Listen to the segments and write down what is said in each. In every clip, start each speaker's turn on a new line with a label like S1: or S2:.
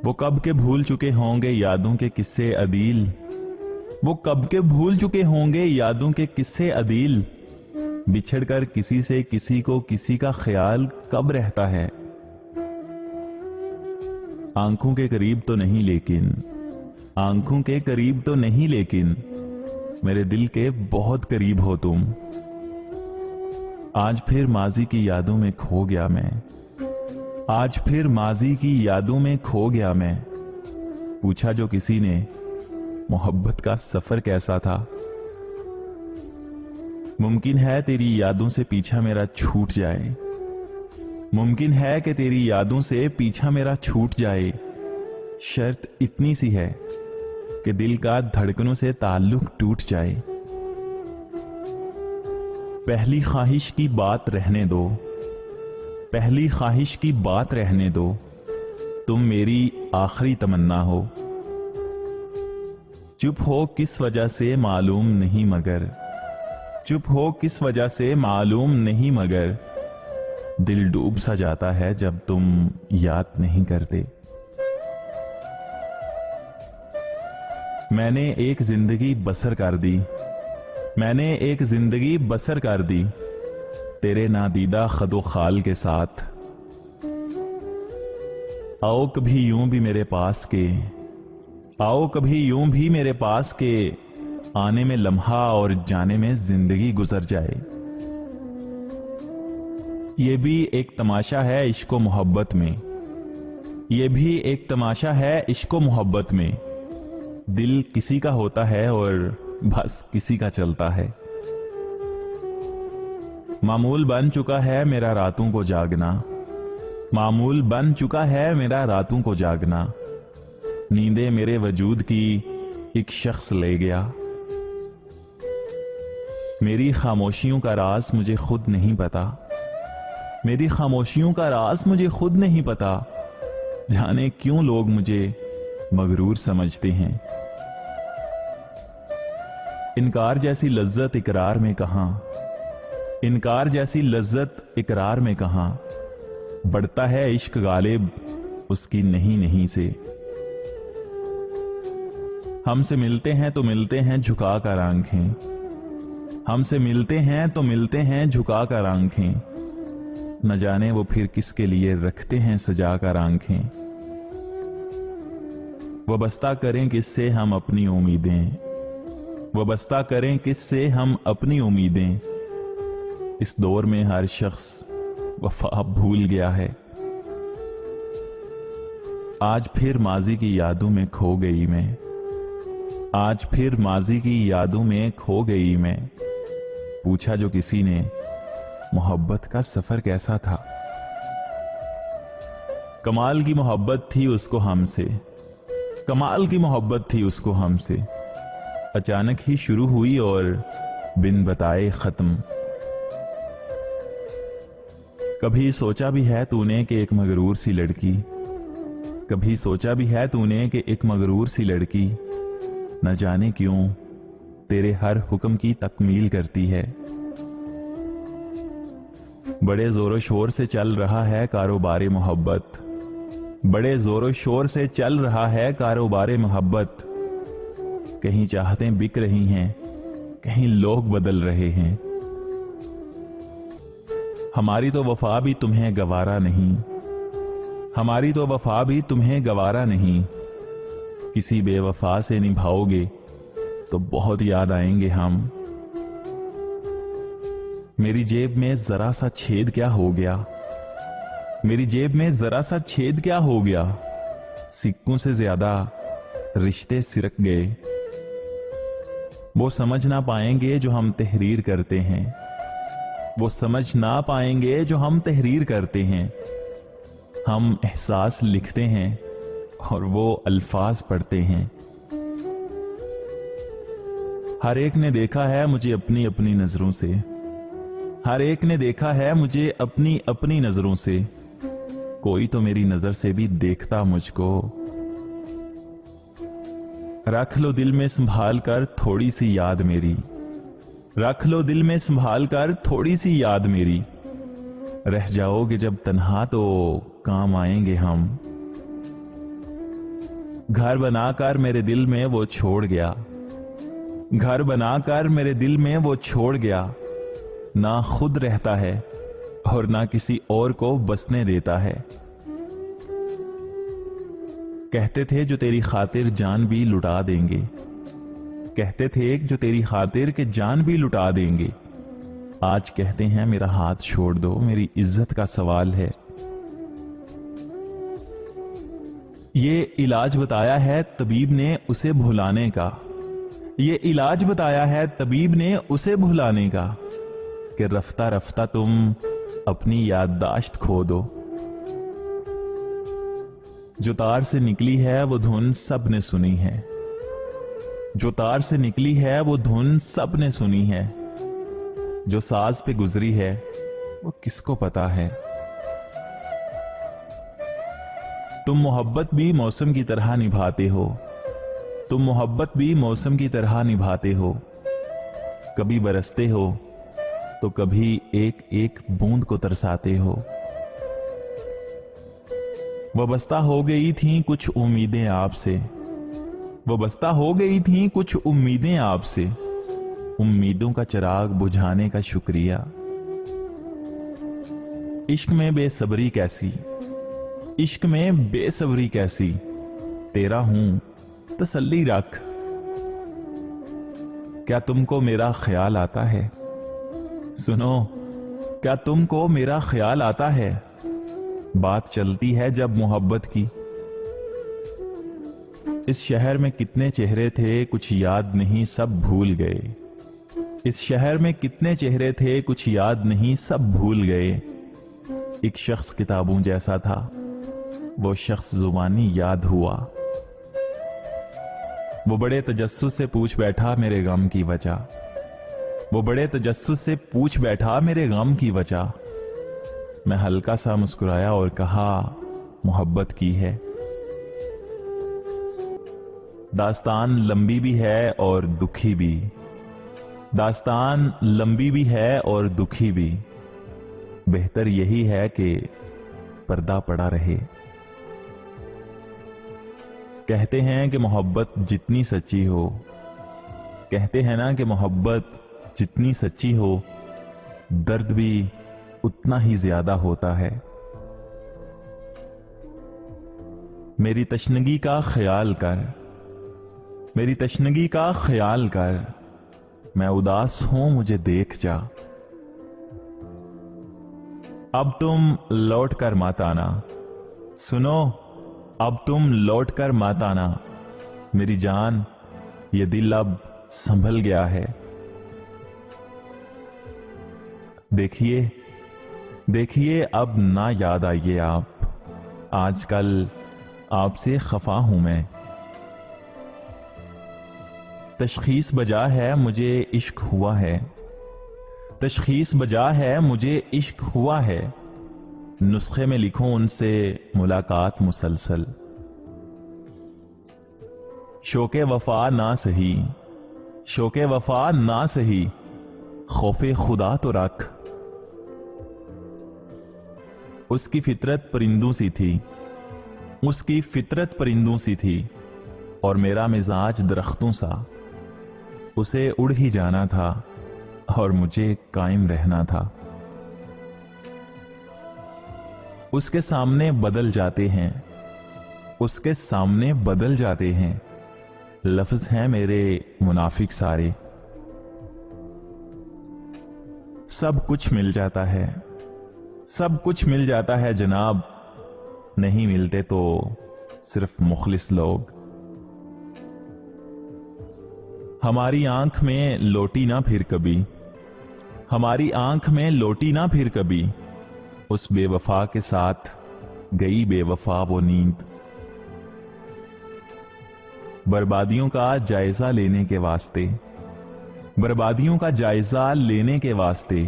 S1: वो कब के भूल चुके होंगे यादों के किस्से अदील, वो कब के भूल चुके होंगे यादों के किस्से अदील। बिछड़कर किसी से किसी को किसी का ख्याल कब रहता है। आंखों के करीब तो नहीं लेकिन, आंखों के करीब तो नहीं लेकिन मेरे दिल के बहुत करीब हो तुम। आज फिर माजी की यादों में खो गया मैं, आज फिर माजी की यादों में खो गया मैं। पूछा जो किसी ने मोहब्बत का सफर कैसा था। मुमकिन है तेरी यादों से पीछा मेरा छूट जाए, मुमकिन है कि तेरी यादों से पीछा मेरा छूट जाए। शर्त इतनी सी है कि दिल का धड़कनों से ताल्लुक टूट जाए। पहली ख्वाहिश की बात रहने दो, पहली ख्वाहिश की बात रहने दो, तुम मेरी आखिरी तमन्ना हो। चुप हो किस वजह से मालूम नहीं मगर, चुप हो किस वजह से मालूम नहीं मगर दिल डूब सा जाता है जब तुम याद नहीं करते। मैंने एक जिंदगी बसर कर दी, मैंने एक जिंदगी बसर कर दी तेरे नादीदा खदो खाल के साथ। आओ कभी यूं भी मेरे पास के, आओ कभी यूं भी मेरे पास के, आने में लम्हा और जाने में जिंदगी गुजर जाए। ये भी एक तमाशा है इश्को मोहब्बत में, ये भी एक तमाशा है इश्को मोहब्बत में। दिल किसी का होता है और बस किसी का चलता है। मामूल बन चुका है मेरा रातों को जागना, मामूल बन चुका है मेरा रातों को जागना। नींदें मेरे वजूद की एक शख्स ले गया। मेरी खामोशियों का राज मुझे खुद नहीं पता, मेरी खामोशियों का राज मुझे खुद नहीं पता। जाने क्यों लोग मुझे मगरूर समझते हैं। इनकार जैसी लज्जत इकरार में कहां, इनकार जैसी लज्जत इकरार में कहां। बढ़ता है इश्क गालिब उसकी नहीं नहीं से। हमसे मिलते हैं तो मिलते हैं झुका कर आंखें, हमसे मिलते हैं तो मिलते हैं झुका कर आंखें। न जाने वो फिर किसके लिए रखते हैं सजा कर आंखें। वबस्ता करें किससे हम अपनी उम्मीदें, वबस्ता करें किससे हम अपनी उम्मीदें। इस दौर में हर शख्स वफा भूल गया है। आज फिर माजी की यादों में खो गई मैं, आज फिर माजी की यादों में खो गई मैं। पूछा जो किसी ने मोहब्बत का सफर कैसा था। कमाल की मोहब्बत थी उसको हमसे, कमाल की मोहब्बत थी उसको हमसे। अचानक ही शुरू हुई और बिन बताए खत्म। कभी सोचा भी है तूने कि एक मगरूर सी लड़की, कभी सोचा भी है तूने कि एक मगरूर सी लड़की न जाने क्यों तेरे हर हुक्म की तकमील करती है। बड़े जोरों शोर से चल रहा है कारोबारे मोहब्बत, बड़े जोरों शोर से चल रहा है कारोबारे मोहब्बत। कहीं चाहतें बिक रही हैं, कहीं लोग बदल रहे हैं। हमारी तो वफा भी तुम्हें गवारा नहीं, हमारी तो वफा भी तुम्हें गवारा नहीं। किसी बेवफा से निभाओगे तो बहुत याद आएंगे हम। मेरी जेब में जरा सा छेद क्या हो गया, मेरी जेब में जरा सा छेद क्या हो गया। सिक्कों से ज्यादा रिश्ते सिरक गए। वो समझ ना पाएंगे जो हम तहरीर करते हैं, वो समझ ना पाएंगे जो हम तहरीर करते हैं। हम एहसास लिखते हैं और वो अल्फाज पढ़ते हैं। हर एक ने देखा है मुझे अपनी अपनी नजरों से, हर एक ने देखा है मुझे अपनी अपनी नजरों से। कोई तो मेरी नजर से भी देखता मुझको। रख लो दिल में संभाल कर थोड़ी सी याद मेरी, रख लो दिल में संभाल कर थोड़ी सी याद मेरी। रह जाओगे जब तन्हा तो काम आएंगे हम। घर बनाकर मेरे दिल में वो छोड़ गया, घर बनाकर मेरे दिल में वो छोड़ गया। ना खुद रहता है और ना किसी और को बसने देता है। कहते थे जो तेरी खातिर जान भी लुटा देंगे, कहते थे जो तेरी खातिर के जान भी लुटा देंगे। आज कहते हैं मेरा हाथ छोड़ दो, मेरी इज्जत का सवाल है। ये इलाज बताया है तबीब ने उसे भुलाने का, ये इलाज बताया है तबीब ने उसे भुलाने का, कि रफ्ता रफ्ता तुम अपनी याददाश्त खो दो। जो तार से निकली है वो धुन सब ने सुनी है, जो तार से निकली है वो धुन सब ने सुनी है। जो साज पे गुजरी है वो किसको पता है। तुम मोहब्बत भी मौसम की तरह निभाते हो, तुम मोहब्बत भी मौसम की तरह निभाते हो। कभी बरसते हो तो कभी एक एक बूंद को तरसाते हो। वाबस्ता हो गई थी कुछ उम्मीदें आपसे, वाबस्ता हो गई थी कुछ उम्मीदें आपसे। उम्मीदों का चिराग बुझाने का शुक्रिया। इश्क में बेसब्री कैसी, इश्क में बेसब्री कैसी, तेरा हूं तसल्ली रख। क्या तुमको मेरा ख्याल आता है, सुनो क्या तुमको मेरा ख्याल आता है। बात चलती है जब मोहब्बत की। इस शहर में कितने चेहरे थे कुछ याद नहीं सब भूल गए। इस शहर में कितने चेहरे थे कुछ याद नहीं सब भूल गए। एक शख्स किताबों जैसा था, वो शख्स जुबानी याद हुआ। वो बड़े तजस्सुस से पूछ बैठा मेरे गम की वजह, वो बड़े तजस्सुस से पूछ बैठा मेरे गम की वजह। मैं हल्का सा मुस्कुराया और कहा मोहब्बत की है। दास्तान लंबी भी है और दुखी भी, दास्तान लंबी भी है और दुखी भी। बेहतर यही है कि पर्दा पड़ा रहे। कहते हैं कि मोहब्बत जितनी सच्ची हो, कहते हैं ना कि मोहब्बत जितनी सच्ची हो, दर्द भी उतना ही ज्यादा होता है। मेरी तशनगी का ख्याल कर, मेरी तशनगी का ख्याल कर। मैं उदास हूं मुझे देख जा। अब तुम लौट कर मत आना, सुनो अब तुम लौट कर मत आना। मेरी जान ये दिल अब संभल गया है। देखिए देखिए अब ना याद आइए आप, आजकल आपसे खफा हूं मैं। तशखीस बजा है मुझे इश्क हुआ है, तशखीस बजा है मुझे इश्क हुआ है। नुस्खे में लिखूं उनसे मुलाकात मुसलसल। शौके वफा ना सही, शौके वफा ना सही, खौफे खुदा तो रख। उसकी फितरत परिंदों सी थी, उसकी फितरत परिंदों सी थी, और मेरा मिजाज दरख्तों सा। उसे उड़ ही जाना था और मुझे कायम रहना था। उसके सामने बदल जाते हैं, उसके सामने बदल जाते हैं। लफ्ज हैं मेरे मुनाफिक सारे। सब कुछ मिल जाता है, सब कुछ मिल जाता है जनाब। नहीं मिलते तो सिर्फ मुखलिस लोग। हमारी आंख में लोटी ना फिर कभी, हमारी आंख में लोटी ना फिर कभी। उस बेवफा के साथ गई बेवफा वो नींद। बर्बादियों का जायजा लेने के वास्ते, बर्बादियों का जायजा लेने के वास्ते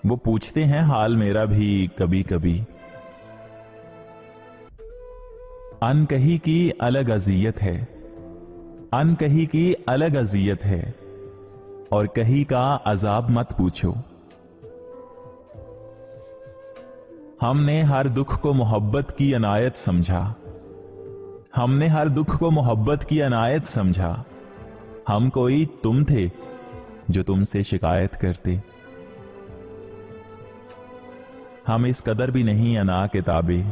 S1: वो पूछते हैं हाल मेरा भी कभी कभी। अनकही की अलग अजियत है, अनकही की अलग अजियत है, और कही का अजाब मत पूछो। हमने हर दुख को मोहब्बत की अनायत समझा, हमने हर दुख को मोहब्बत की अनायत समझा। हम कोई तुम थे जो तुमसे शिकायत करते। हम इस कदर भी नहीं अना के ताबे,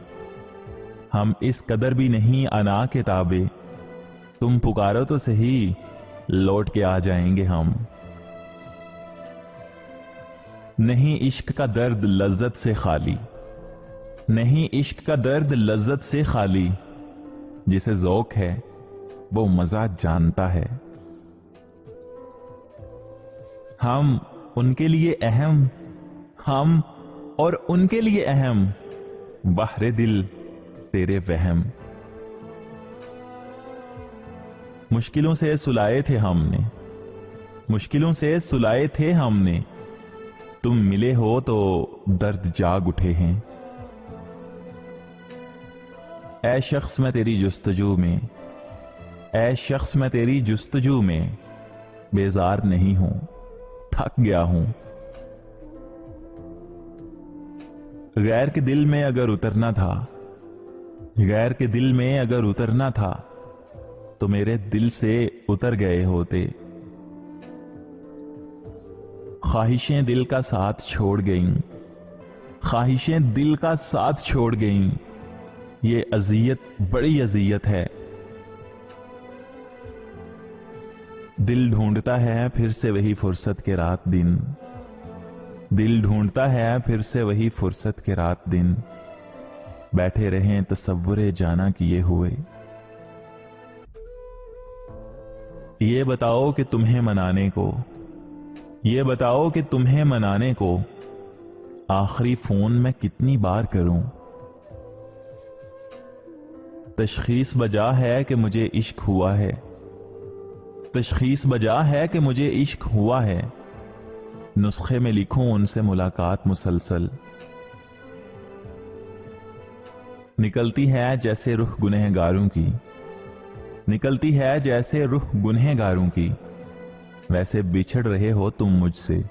S1: हम इस कदर भी नहीं अना के ताबे। तुम पुकारो तो सही, लौट के आ जाएंगे हम। नहीं इश्क का दर्द लज्जत से खाली, नहीं इश्क का दर्द लज्जत से खाली। जिसे ज़ौक़ है वो मज़ा जानता है। हम उनके लिए अहम, हम और उनके लिए अहम। बहरे दिल तेरे वहम। मुश्किलों से सुलाए थे हमने, मुश्किलों से सुलाए थे हमने। तुम मिले हो तो दर्द जाग उठे हैं। ऐ शख्स मैं तेरी जुस्तजू में, ऐ शख्स मैं तेरी जुस्तजू में बेजार नहीं हूं, थक गया हूं। गैर के दिल में अगर उतरना था, गैर के दिल में अगर उतरना था तो मेरे दिल से उतर गए होते। ख्वाहिशें दिल का साथ छोड़ गईं, ख्वाहिशें दिल का साथ छोड़ गईं। ये अजियत बड़ी अजियत है। दिल ढूंढता है फिर से वही फुर्सत के रात दिन, दिल ढूंढता है फिर से वही फुर्सत के रात दिन। बैठे रहें तसव्वुरे जाना किए हुए। ये बताओ कि तुम्हें मनाने को, ये बताओ कि तुम्हें मनाने को आखिरी फोन मैं कितनी बार करूं। तशखीस बजा है कि मुझे इश्क हुआ है, तशखीस बजा है कि मुझे इश्क हुआ है। नुस्खे में लिखूं उनसे मुलाकात मुसलसल। निकलती है जैसे रूह गुनहगारों की, निकलती है जैसे रूह गुनहगारों की। वैसे बिछड़ रहे हो तुम मुझसे।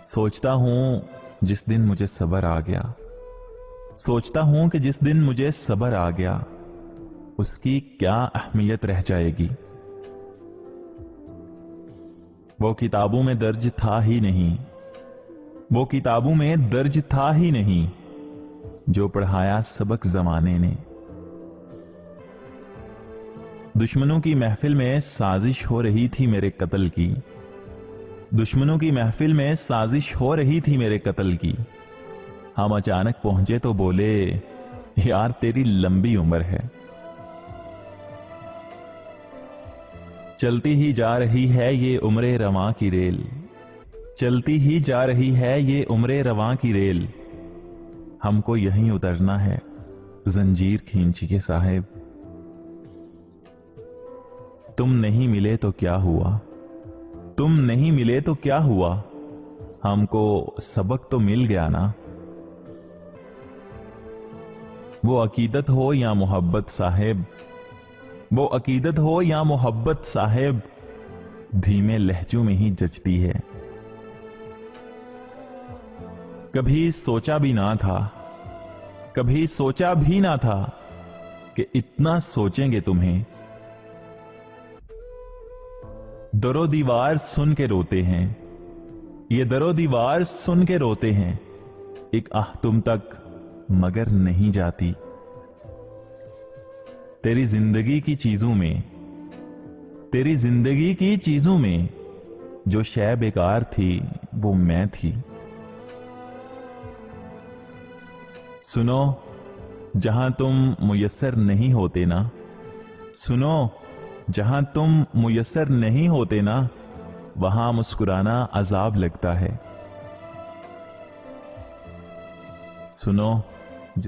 S1: सोचता हूं जिस दिन मुझे सब्र आ गया, सोचता हूं कि जिस दिन मुझे सब्र आ गया उसकी क्या अहमियत रह जाएगी। वो किताबों में दर्ज था ही नहीं, वो किताबों में दर्ज था ही नहीं जो पढ़ाया सबक जमाने ने। दुश्मनों की महफिल में साजिश हो रही थी मेरे कत्ल की, दुश्मनों की महफिल में साजिश हो रही थी मेरे कत्ल की। हम अचानक पहुंचे तो बोले यार तेरी लंबी उम्र है। चलती ही जा रही है ये उम्रे रवां की रेल, चलती ही जा रही है ये उम्रे रवां की रेल। हमको यहीं उतरना है जंजीर खींचिए साहिब। तुम नहीं मिले तो क्या हुआ, तुम नहीं मिले तो क्या हुआ। हमको सबक तो मिल गया ना। वो अकीदत हो या मोहब्बत साहिब, वो अकीदत हो या मोहब्बत साहिब, धीमे लहजों में ही जचती है। कभी सोचा भी ना था, कभी सोचा भी ना था कि इतना सोचेंगे तुम्हें। दरो दीवार सुन के रोते हैं, ये दरो दीवार सुन के रोते हैं। एक आह तुम तक मगर नहीं जाती। तेरी जिंदगी की चीजों में, तेरी जिंदगी की चीजों में जो शय बेकार थी वो मैं थी। सुनो जहां तुम मुयस्सर नहीं होते ना, सुनो जहां तुम मुयस्सर नहीं होते ना, वहां मुस्कुराना अजाब लगता है। सुनो